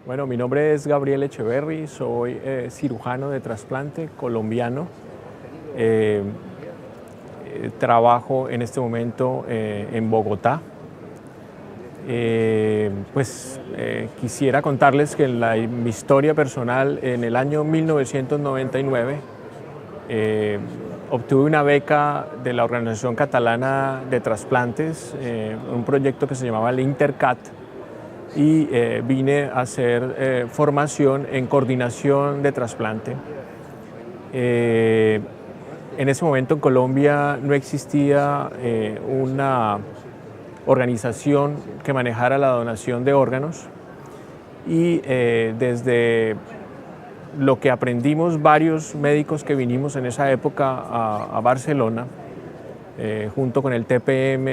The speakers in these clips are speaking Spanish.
Bueno, mi nombre es Gabriel Echeverry, soy cirujano de trasplante colombiano. Eh, Trabajo en este momento en Bogotá. Quisiera contarles que mi historia personal, en el año 1999, obtuve una beca de la Organización Catalana de Trasplantes, un proyecto que se llamaba el Intercat, y vine a hacer formación en coordinación de trasplante. En ese momento en Colombia no existía una organización que manejara la donación de órganos, y desde lo que aprendimos varios médicos que vinimos en esa época a Barcelona, junto con el TPM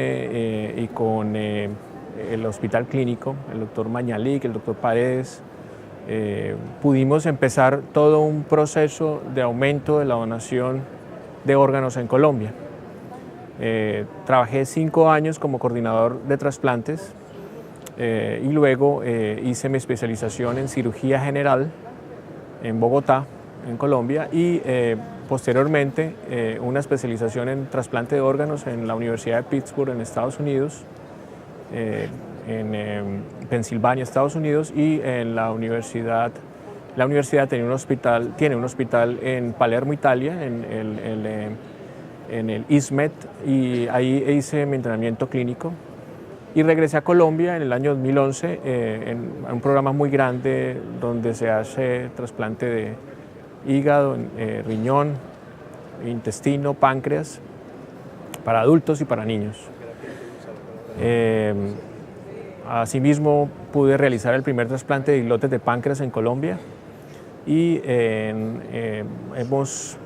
y con el Hospital Clínico, el doctor Mañalic, el doctor Paredes, pudimos empezar todo un proceso de aumento de la donación de órganos en Colombia. Trabajé 5 años como coordinador de trasplantes y luego hice mi especialización en cirugía general en Bogotá, en Colombia, y posteriormente una especialización en trasplante de órganos en la Universidad de Pittsburgh en Estados Unidos, en Pensilvania, Estados Unidos, y en la universidad tiene un hospital en Palermo, Italia, en el ISMET, y ahí hice mi entrenamiento clínico. Y regresé a Colombia en el año 2011 en un programa muy grande donde se hace trasplante de hígado, riñón, intestino, páncreas, para adultos y para niños. Asimismo, pude realizar el primer trasplante de islotes de páncreas en Colombia, y hemos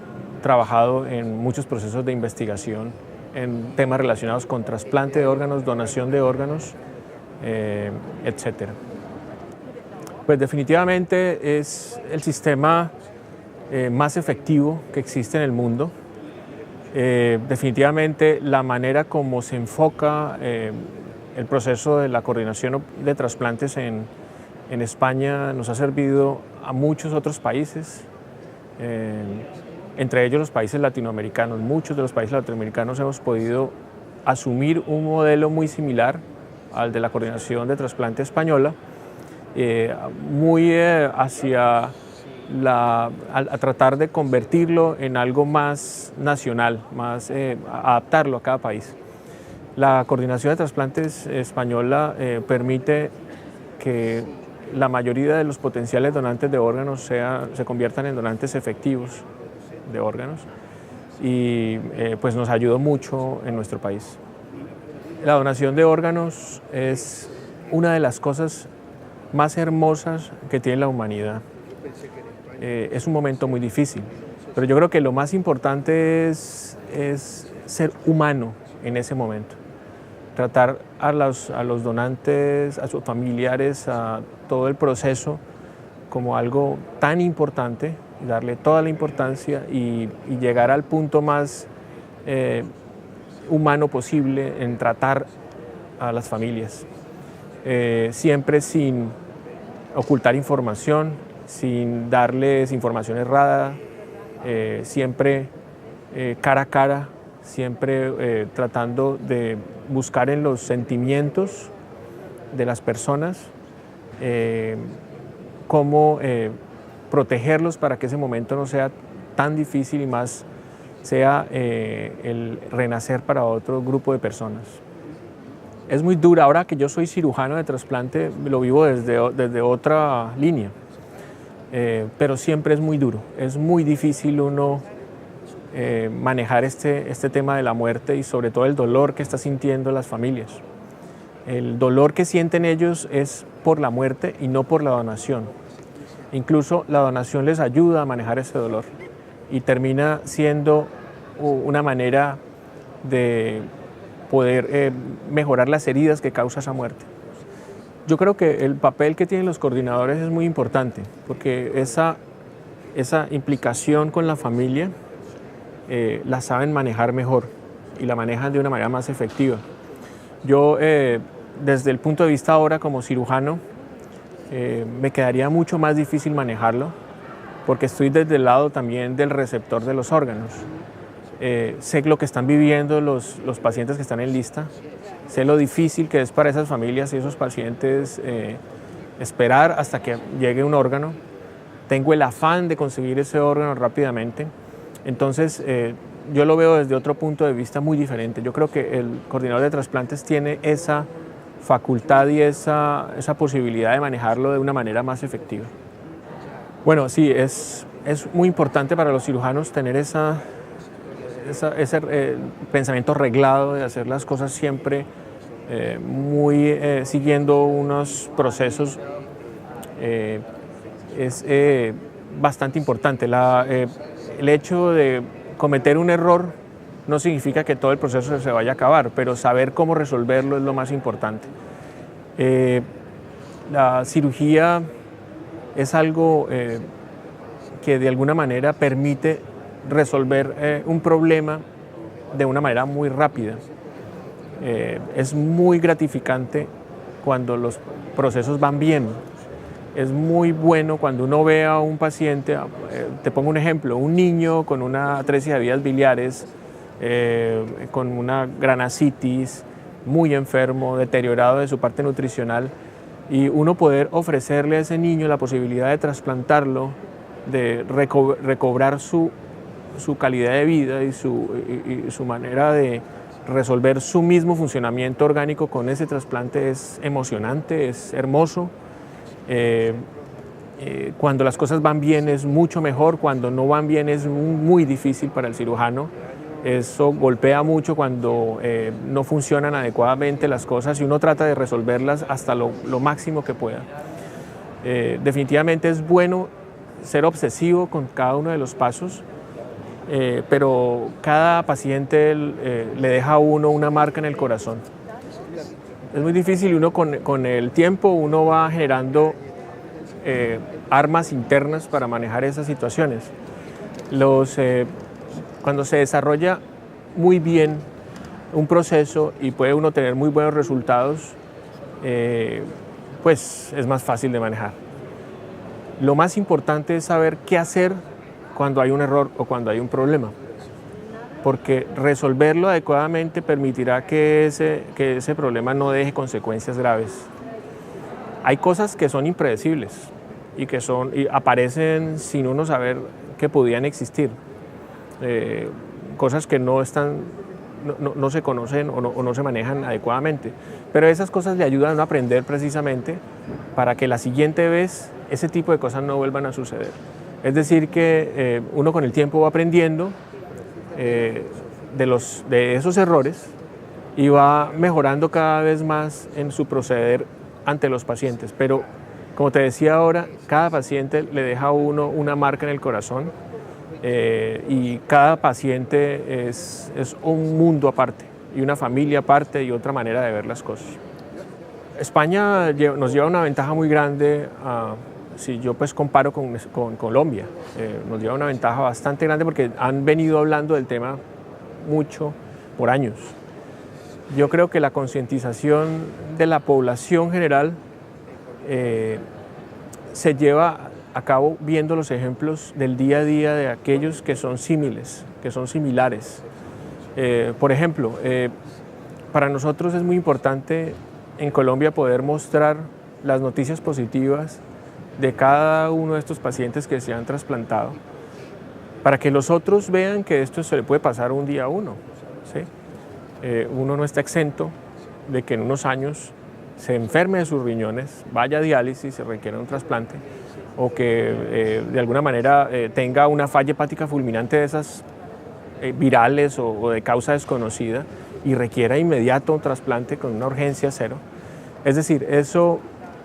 trabajado en muchos procesos de investigación en temas relacionados con trasplante de órganos, donación de órganos, etc. Pues definitivamente es el sistema más efectivo que existe en el mundo. Definitivamente la manera como se enfoca el proceso de la coordinación de trasplantes en España nos ha servido a muchos otros países, entre ellos los países latinoamericanos. Muchos de los países latinoamericanos hemos podido asumir un modelo muy similar al de la coordinación de trasplante española, muy hacia a tratar de convertirlo en algo más nacional, más adaptarlo a cada país. La coordinación de trasplantes española permite que la mayoría de los potenciales donantes de órganos se conviertan en donantes efectivos de órganos, y pues nos ayudó mucho en nuestro país. La donación de órganos es una de las cosas más hermosas que tiene la humanidad. Es un momento muy difícil, pero yo creo que lo más importante es ser humano en ese momento. Tratar a los donantes, a sus familiares, a todo el proceso como algo tan importante, y darle toda la importancia y llegar al punto más humano posible en tratar a las familias. Siempre sin ocultar información, sin darles información errada, siempre cara a cara, siempre tratando de buscar en los sentimientos de las personas cómo protegerlos para que ese momento no sea tan difícil y más sea el renacer para otro grupo de personas. Es muy dura. Ahora que yo soy cirujano de trasplante, lo vivo desde otra línea, pero siempre es muy duro. Es muy difícil uno manejar este tema de la muerte, y sobre todo el dolor que están sintiendo las familias. El dolor que sienten ellos es por la muerte y no por la donación. Incluso la donación les ayuda a manejar ese dolor y termina siendo una manera de poder mejorar las heridas que causa esa muerte. Yo creo que el papel que tienen los coordinadores es muy importante, porque esa implicación con la familia la saben manejar mejor y la manejan de una manera más efectiva. Yo, desde el punto de vista ahora como cirujano, me quedaría mucho más difícil manejarlo, porque estoy desde el lado también del receptor de los órganos. Sé lo que están viviendo los pacientes que están en lista, sé lo difícil que es para esas familias y esos pacientes esperar hasta que llegue un órgano. Tengo el afán de conseguir ese órgano rápidamente. Entonces, yo lo veo desde otro punto de vista muy diferente. Yo creo que el coordinador de trasplantes tiene esa facultad y esa posibilidad de manejarlo de una manera más efectiva. Bueno, sí, es muy importante para los cirujanos tener ese pensamiento reglado de hacer las cosas siempre siguiendo unos procesos. Es bastante importante. El hecho de cometer un error no significa que todo el proceso se vaya a acabar, pero saber cómo resolverlo es lo más importante. La cirugía es algo que de alguna manera permite resolver un problema de una manera muy rápida. Es muy gratificante cuando los procesos van bien. Es muy bueno cuando uno ve a un paciente, te pongo un ejemplo, un niño con una atresia de vías biliares, con una gran ascitis, muy enfermo, deteriorado de su parte nutricional, y uno poder ofrecerle a ese niño la posibilidad de trasplantarlo, de recobrar su calidad de vida y su manera de resolver su mismo funcionamiento orgánico con ese trasplante es emocionante, es hermoso. Cuando las cosas van bien es mucho mejor, cuando no van bien es muy difícil para el cirujano. Eso golpea mucho cuando no funcionan adecuadamente las cosas y uno trata de resolverlas hasta lo máximo que pueda. Definitivamente es bueno ser obsesivo con cada uno de los pasos, pero cada paciente le deja a uno una marca en el corazón. Es muy difícil y uno con el tiempo uno va generando armas internas para manejar esas situaciones. Cuando se desarrolla muy bien un proceso y puede uno tener muy buenos resultados, pues es más fácil de manejar. Lo más importante es saber qué hacer cuando hay un error o cuando hay un problema, porque resolverlo adecuadamente permitirá que ese problema no deje consecuencias graves. Hay cosas que son impredecibles y aparecen sin uno saber que podían existir. Cosas que no se conocen o no se manejan adecuadamente. Pero esas cosas le ayudan a aprender precisamente para que la siguiente vez ese tipo de cosas no vuelvan a suceder. Es decir, que uno con el tiempo va aprendiendo de esos errores y va mejorando cada vez más en su proceder ante los pacientes. Pero, como te decía ahora, cada paciente le deja a uno una marca en el corazón. Y cada paciente es un mundo aparte y una familia aparte y otra manera de ver las cosas. España nos lleva una ventaja muy grande, si yo pues comparo con Colombia, nos lleva una ventaja bastante grande porque han venido hablando del tema mucho por años. Yo creo que la concientización de la población general se lleva a cabo viendo los ejemplos del día a día de aquellos que son símiles, que son similares. Por ejemplo, para nosotros es muy importante en Colombia poder mostrar las noticias positivas de cada uno de estos pacientes que se han trasplantado, para que los otros vean que esto se le puede pasar un día a uno, ¿sí? Uno no está exento de que en unos años se enferme de sus riñones, vaya a diálisis, se requiera un trasplante, o que de alguna manera tenga una falla hepática fulminante de esas virales o de causa desconocida y requiera inmediato un trasplante con una urgencia cero. Es decir,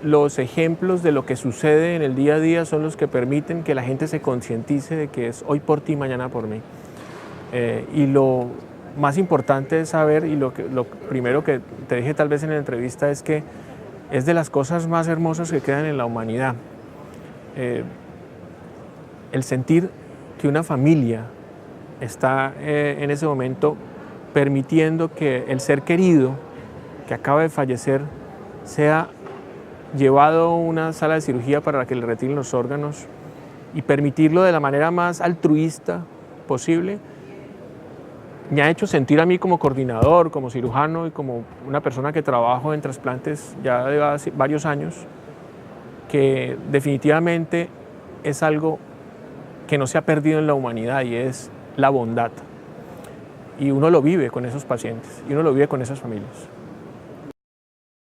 los ejemplos de lo que sucede en el día a día son los que permiten que la gente se concientice de que es hoy por ti, mañana por mí. Y lo más importante es saber, y lo primero que te dije tal vez en la entrevista, es que es de las cosas más hermosas que quedan en la humanidad. El sentir que una familia está en ese momento permitiendo que el ser querido que acaba de fallecer sea llevado a una sala de cirugía para que le retiren los órganos y permitirlo de la manera más altruista posible, me ha hecho sentir a mí como coordinador, como cirujano y como una persona que trabajo en trasplantes ya de varios años, que definitivamente es algo que no se ha perdido en la humanidad y es la bondad. Y uno lo vive con esos pacientes y uno lo vive con esas familias.